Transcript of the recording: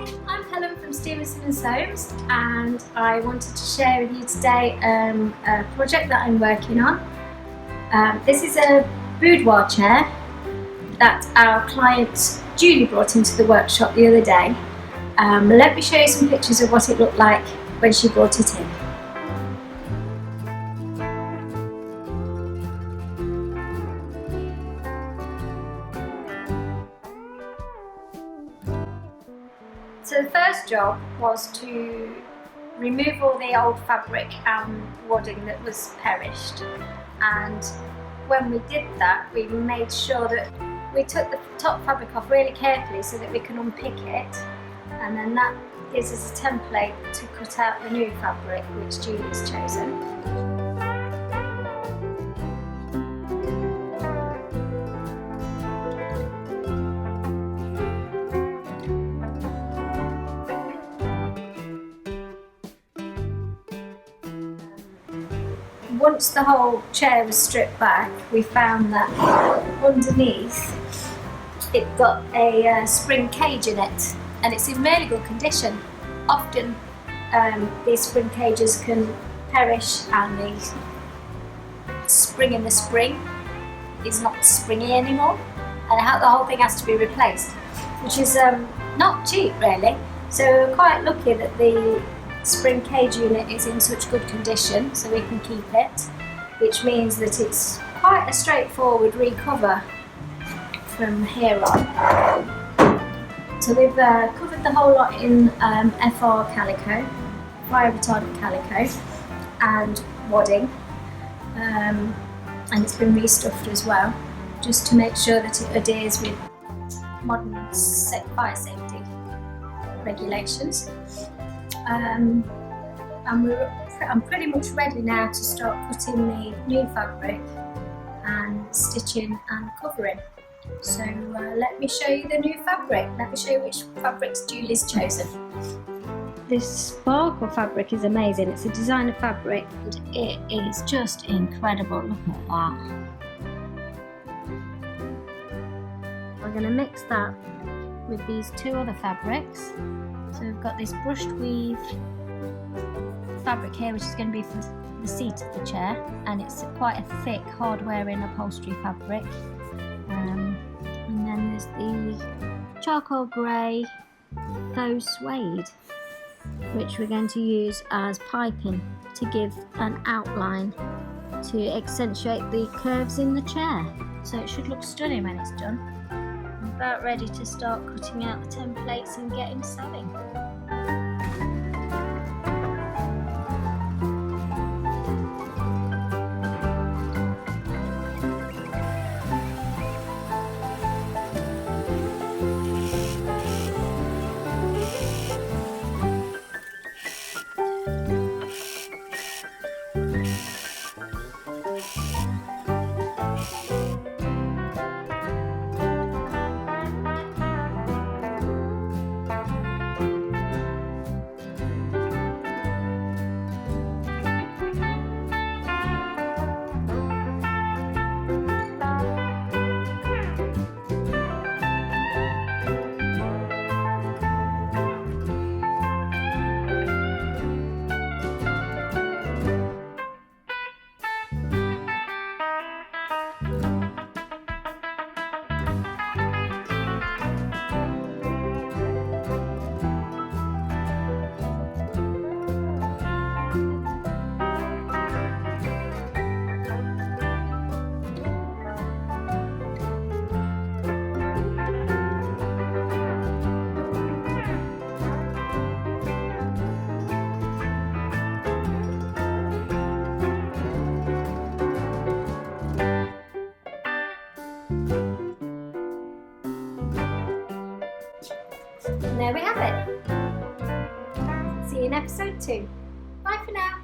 Hi, I'm Helen from Stevenson and Soames, and I wanted to share with you today a project that I'm working on. This is a boudoir chair that our client Julie brought into the workshop the other day. Let me show you some pictures of what it looked like when she brought it in. So the first job was to remove all the old fabric and wadding that was perished, and when we did that we made sure that we took the top fabric off really carefully so that we can unpick it, and then that gives us a template to cut out the new fabric which Julie's chosen. Once the whole chair was stripped back, we found that underneath it got a spring cage in it, and it's in really good condition. Often these spring cages can perish and the spring in the spring is not springy anymore, and the whole thing has to be replaced, which is not cheap really. So we're quite lucky that the spring cage unit is in such good condition so we can keep it, which means that it's quite a straightforward recover from here on. So we've covered the whole lot in FR calico, fire retardant calico, and wadding, and it's been restuffed as well, just to make sure that it adheres with modern fire safety regulations. And I'm pretty much ready now to start cutting the new fabric and stitching and covering. So let me show you the new fabric. Let me show you which fabrics Julie's chosen. This sparkle fabric is amazing. It's a designer fabric and it is just incredible. Look at that. We're going to mix that with these two other fabrics. So we've got this brushed weave fabric here, which is going to be for the seat of the chair, and it's quite a thick, hard-wearing upholstery fabric. And then there's the charcoal grey faux suede, which we're going to use as piping to give an outline to accentuate the curves in the chair. So it should look stunning when it's done. I'm about ready to start cutting out the templates and getting sewing. And there we have it. See you in episode 2. Bye for now.